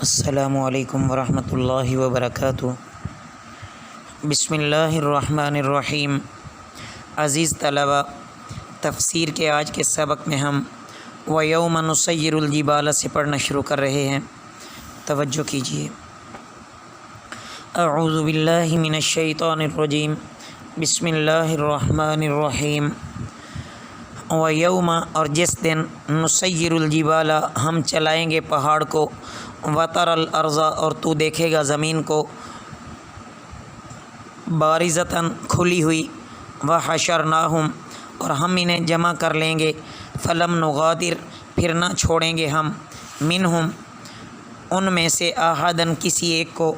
السلام علیکم ورحمۃ اللہ وبرکاتہ۔ بسم اللہ الرحمن الرحیم۔ عزیز طلبہ، تفسیر کے آج کے سبق میں ہم وَيَوْمَ نُسَيِّرُ الْجِبَالَ سے پڑھنا شروع کر رہے ہیں۔ توجہ کیجیے۔ اعوذ باللہ من الشیطان الرجیم، بسم اللہ الرحمن الرحیم۔ وَيَوْمَ اور جس دن نُسَيِّرُ الْجِبَالَ ہم چلائیں گے پہاڑ کو، وَتَرَى الْأَرْضَ اور تو دیکھے گا زمین کو، بارزتاً کھلی ہوئی، وَحَشَرْنَاهُمْ اور ہم انہیں جمع کر لیں گے، فَلَمْ نُغَادِرْ پھر نہ چھوڑیں گے ہم، مِنْهُمْ ان میں سے أَحَدًا کسی ایک کو،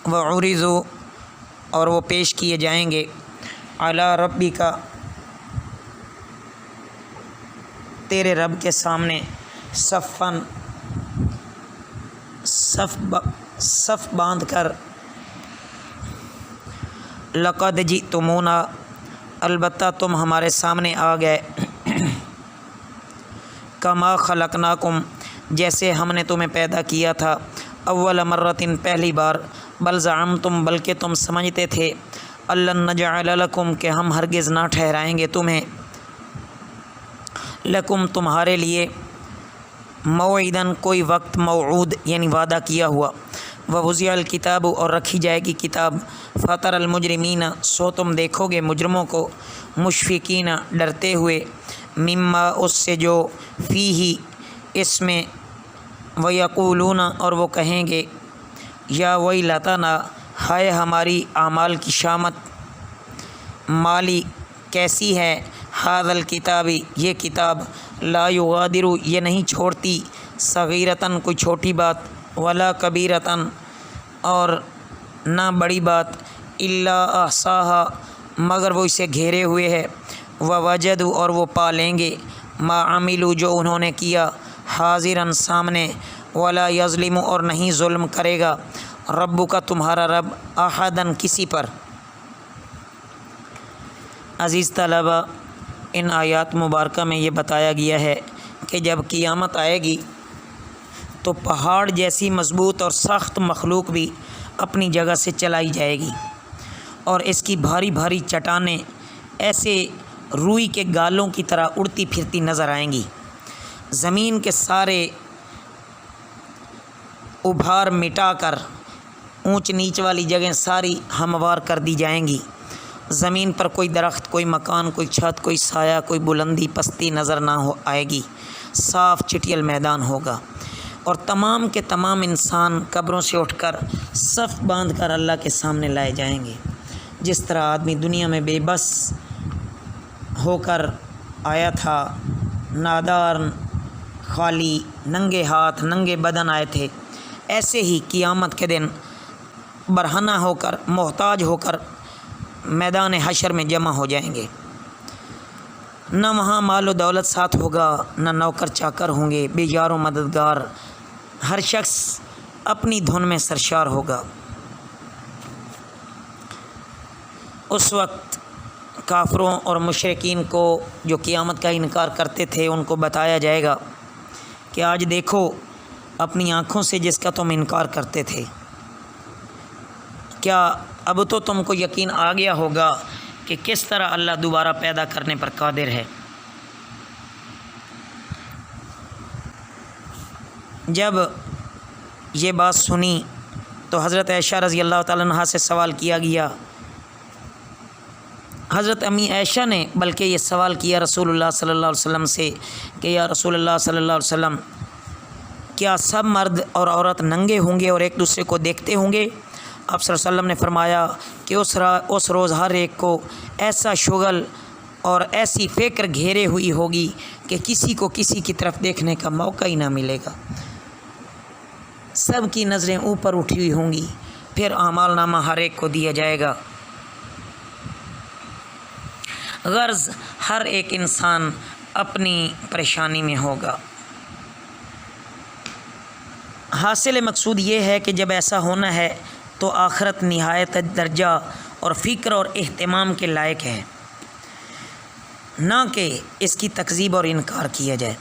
وَعُرِضُوا اور وہ پیش کیے جائیں گے، عَلَى رَبِّكَ تیرے رب کے سامنے، صفاً صف باندھ کر، لقد جئتمونا البتہ تم ہمارے سامنے آ گئے، کما خلقناکم جیسے ہم نے تمہیں پیدا کیا تھا، اول مرۃ پہلی بار، بل زعمتم بلکہ تم سمجھتے تھے، الن نجعل لکم کہ ہم ہرگز نہ ٹھہرائیں گے تمہیں، لکم تمہارے لیے، موعدن کوئی وقت، موعود یعنی وعدہ کیا ہوا، ووضع الکتاب اور رکھی جائے گی کتاب، فطر المجرمین سو تم دیکھو گے مجرموں کو، مشفقین ڈرتے ہوئے، مما اس سے جو فیہ اس میں، ویقولون اور وہ کہیں گے، یا ویلتنا ہائے ہماری اعمال کی شامت، مالی کیسی ہے، ھذا الکتاب یہ کتاب، لا یغادر یہ نہیں چھوڑتی، صغیرتاً کوئی چھوٹی بات، ولا کبیرتاً اور نہ بڑی بات، الا احصاها مگر وہ اسے گھیرے ہوئے ہے، ووجدوا اور وہ پا لیں گے، ما عملوا جو انہوں نے کیا، حاضراً سامنے، ولا یظلم اور نہیں ظلم کرے گا، ربک تمہارا رب، احداً کسی پر۔ عزیز طلبہ، ان آیات مبارکہ میں یہ بتایا گیا ہے کہ جب قیامت آئے گی تو پہاڑ جیسی مضبوط اور سخت مخلوق بھی اپنی جگہ سے چلائی جائے گی، اور اس کی بھاری بھاری چٹانیں ایسے روئی کے گالوں کی طرح اڑتی پھرتی نظر آئیں گی، زمین کے سارے ابھار مٹا کر اونچ نیچ والی جگہیں ساری ہموار کر دی جائیں گی، زمین پر کوئی درخت، کوئی مکان، کوئی چھت، کوئی سایہ، کوئی بلندی پستی نظر نہ آئے گی، صاف چٹیل میدان ہوگا، اور تمام کے تمام انسان قبروں سے اٹھ کر صف باندھ کر اللہ کے سامنے لائے جائیں گے۔ جس طرح آدمی دنیا میں بے بس ہو کر آیا تھا، نادار، خالی، ننگے ہاتھ ننگے بدن آئے تھے، ایسے ہی قیامت کے دن برہنہ ہو کر، محتاج ہو کر میدان حشر میں جمع ہو جائیں گے، نہ وہاں مال و دولت ساتھ ہوگا، نہ نوکر چاکر ہوں گے، بے یار و مددگار، ہر شخص اپنی دھن میں سرشار ہوگا۔ اس وقت کافروں اور مشرکین کو جو قیامت کا انکار کرتے تھے ان کو بتایا جائے گا کہ آج دیکھو اپنی آنکھوں سے جس کا تم انکار کرتے تھے، کیا اب تو تم کو یقین آ گیا ہوگا کہ کس طرح اللہ دوبارہ پیدا کرنے پر قادر ہے۔ جب یہ بات سنی تو حضرت عائشہ رضی اللہ تعالیٰ عنہا سے سوال کیا گیا، حضرت امی عائشہ نے بلکہ یہ سوال کیا رسول اللہ صلی اللہ علیہ وسلم سے کہ یا رسول اللہ صلی اللہ علیہ وسلم، کیا سب مرد اور عورت ننگے ہوں گے اور ایک دوسرے کو دیکھتے ہوں گے؟ آپ صلی اللہ علیہ وسلم نے فرمایا کہ اس روز ہر ایک کو ایسا شغل اور ایسی فکر گھیرے ہوئی ہوگی کہ کسی کو کسی کی طرف دیکھنے کا موقع ہی نہ ملے گا، سب کی نظریں اوپر اٹھی ہوئی ہوں گی، پھر اعمال نامہ ہر ایک کو دیا جائے گا، غرض ہر ایک انسان اپنی پریشانی میں ہوگا۔ حاصل مقصود یہ ہے کہ جب ایسا ہونا ہے تو آخرت نہایت درجہ اور فکر اور اہتمام کے لائق ہے، نہ کہ اس کی تکذیب اور انکار کیا جائے۔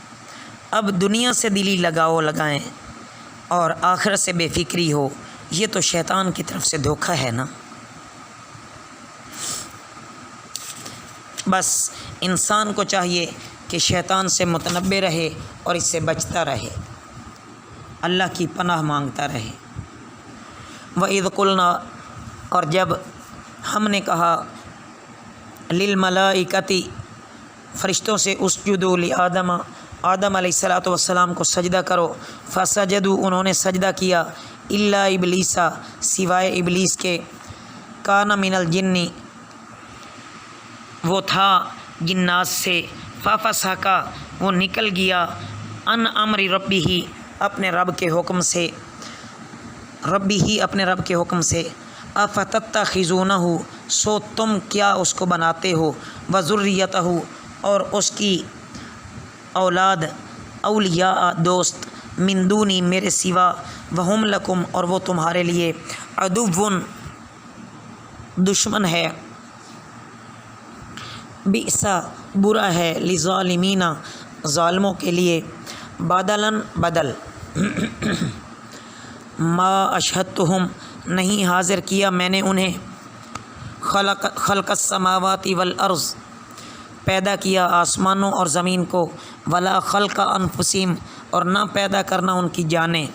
اب دنیا سے دلی لگاؤ لگائیں اور آخرت سے بے فکری ہو، یہ تو شیطان کی طرف سے دھوکہ ہے نا۔ بس انسان کو چاہیے کہ شیطان سے متنبہ رہے اور اس سے بچتا رہے، اللہ کی پناہ مانگتا رہے۔ وَإِذْ قُلْنَا، اور جب ہم نے کہا، لِلْمَلَائِكَةِ، فرشتوں سے، اسجدوا لآدم، آدم علیہ السلام کو سجدہ کرو، فسجدوا، انہوں نے سجدہ کیا، الا ابلیس، سوائے ابلیس کے، کان من الجن، وہ تھا جنات سے، ففسق، وہ نکل گیا، ان امر ربہ، اپنے رب کے حکم سے، اپنے رب کے حکم سے، افتتخذونہ، سو تم کیا اس کو بناتے ہو، وذریتہ، اور اس کی اولاد، اولیاء، دوست، من دونی، میرے سوا، وہم لکم، اور وہ تمہارے لیے، عدوٌ، دشمن ہے، بئس، برا ہے، للظالمین، ظالموں کے لیے، بدلاً، بدل، ما اشہدتہم، نہیں حاضر کیا میں نے انہیں، خلق السماوات والارض، پیدا کیا آسمانوں اور زمین کو، ولا خلق انفسہم، اور نہ پیدا کرنا ان کی جانیں،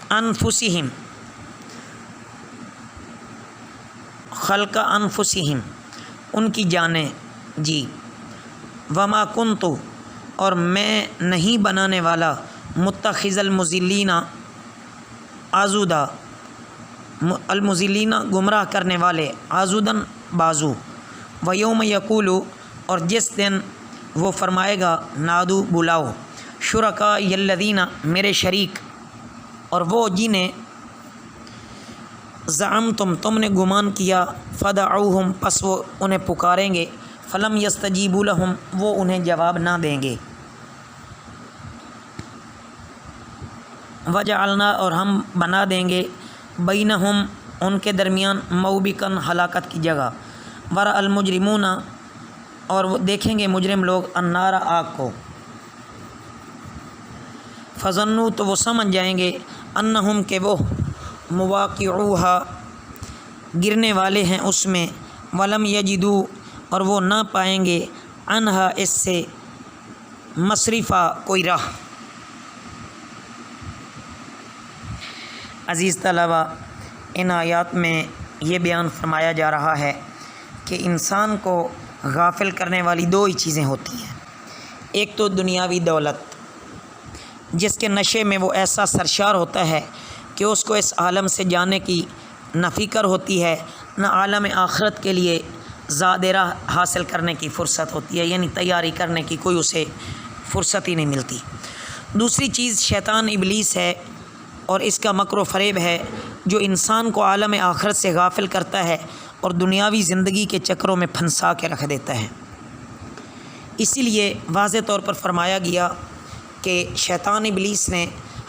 انفسہم، خلق انفسہم، ان کی جانیں، جی، وما کنت، اور میں نہیں بنانے والا، متخذ المضلین، آزودہ، المضلین، گمراہ کرنے والے، آزوداً، بازو، ویوم یقول، اور جس دن وہ فرمائے گا، نادو، بلاؤ، شرکائی الذین، میرے شریک، اور وہ جنہیں، زعمتم، تم نے گمان کیا، فدعوہم، پس وہ انہیں پکاریں گے، فلم یستجیبوا لہم، وہ انہیں جواب نہ دیں گے، وجعلنا، اور ہم بنا دیں گے، بینہم، ان کے درمیان، موبقاً، ہلاکت کی جگہ، ورأى المجرمون، اور وہ دیکھیں گے مجرم لوگ، النار، آگ کو، فظنوا، تو وہ سمجھ جائیں گے، انہم، کہ وہ، مواقعوہا، گرنے والے ہیں اس میں، ولم یجدوا، اور وہ نہ پائیں گے، عنہا، اس سے، مصرفا، کوئی راہ۔ عزیز طلبہ، ان آیات میں یہ بیان فرمایا جا رہا ہے کہ انسان کو غافل کرنے والی دو ہی چیزیں ہوتی ہیں، ایک تو دنیاوی دولت، جس کے نشے میں وہ ایسا سرشار ہوتا ہے کہ اس کو اس عالم سے جانے کی نہ فکر ہوتی ہے، نہ عالم آخرت کے لیے زاد راہ حاصل کرنے کی فرصت ہوتی ہے، یعنی تیاری کرنے کی کوئی اسے فرصت ہی نہیں ملتی۔ دوسری چیز شیطان ابلیس ہے، اور اس کا مکر و فریب ہے، جو انسان کو عالم آخرت سے غافل کرتا ہے اور دنیاوی زندگی کے چکروں میں پھنسا کے رکھ دیتا ہے۔ اسی لیے واضح طور پر فرمایا گیا کہ شیطان ابلیس نے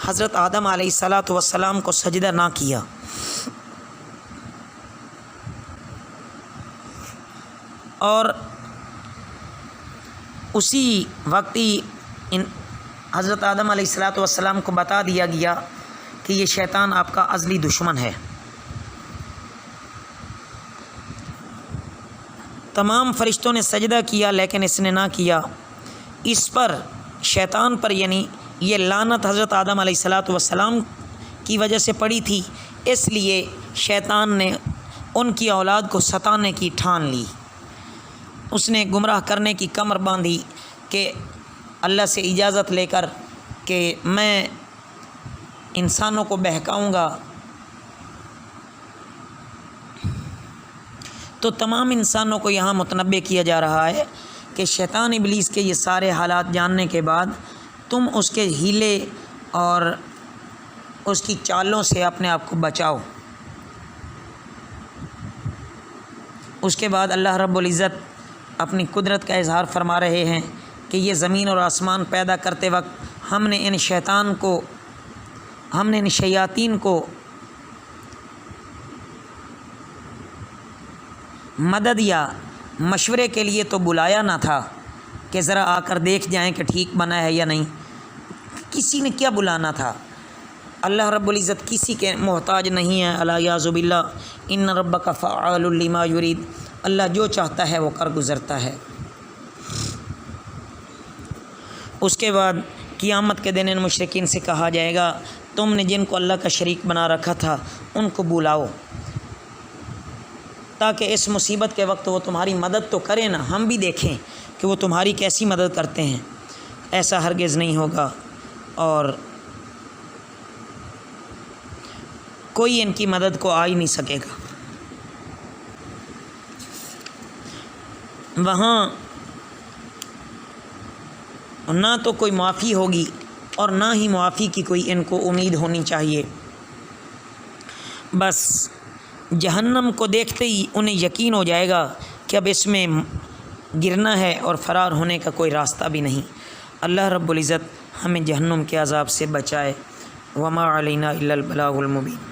حضرت آدم علیہ السلام کو سجدہ نہ کیا، اور اسی وقت ہی حضرت آدم علیہ السلام کو بتا دیا گیا کہ یہ شیطان آپ کا ازلی دشمن ہے۔ تمام فرشتوں نے سجدہ کیا لیکن اس نے نہ کیا، اس پر، شیطان پر، یعنی یہ لعنت حضرت آدم علیہ السلام کی وجہ سے پڑی تھی، اس لیے شیطان نے ان کی اولاد کو ستانے کی ٹھان لی، اس نے گمراہ کرنے کی کمر باندھی کہ اللہ سے اجازت لے کر کہ میں انسانوں کو بہکاؤں گا۔ تو تمام انسانوں کو یہاں متنبہ کیا جا رہا ہے کہ شیطان ابلیس کے یہ سارے حالات جاننے کے بعد تم اس کے ہیلے اور اس کی چالوں سے اپنے آپ کو بچاؤ۔ اس کے بعد اللہ رب العزت اپنی قدرت کا اظہار فرما رہے ہیں کہ یہ زمین اور آسمان پیدا کرتے وقت ہم نے ان شیاطین کو مدد یا مشورے کے لیے تو بلایا نہ تھا، کہ ذرا آ کر دیکھ جائیں کہ ٹھیک بنا ہے یا نہیں. کسی نے کیا بلانا تھا؟ اللہ رب العزت کسی کے محتاج نہیں ہے. الا یعوذ باللہ ان ربک فعال لما یرید. اللہ جو چاہتا ہے وہ کر گزرتا ہے. اس کے بعد قیامت کے دن ان مشرکین سے کہا جائے گا تم نے جن کو اللہ کا شریک بنا رکھا تھا ان کو بلاؤ تاکہ اس مصیبت کے وقت وہ تمہاری مدد تو کریں نا، ہم بھی دیکھیں کہ وہ تمہاری کیسی مدد کرتے ہیں. ایسا ہرگز نہیں ہوگا اور کوئی ان کی مدد کو آ ہی نہیں سکے گا. وہاں نہ تو کوئی معافی ہوگی اور نہ ہی معافی کی کوئی ان کو امید ہونی چاہیے. بس جہنم کو دیکھتے ہی انہیں یقین ہو جائے گا کہ اب اس میں گرنا ہے اور فرار ہونے کا کوئی راستہ بھی نہیں. اللہ رب العزت ہمیں جہنم کے عذاب سے بچائے. وما علینا الا البلاغ المبین.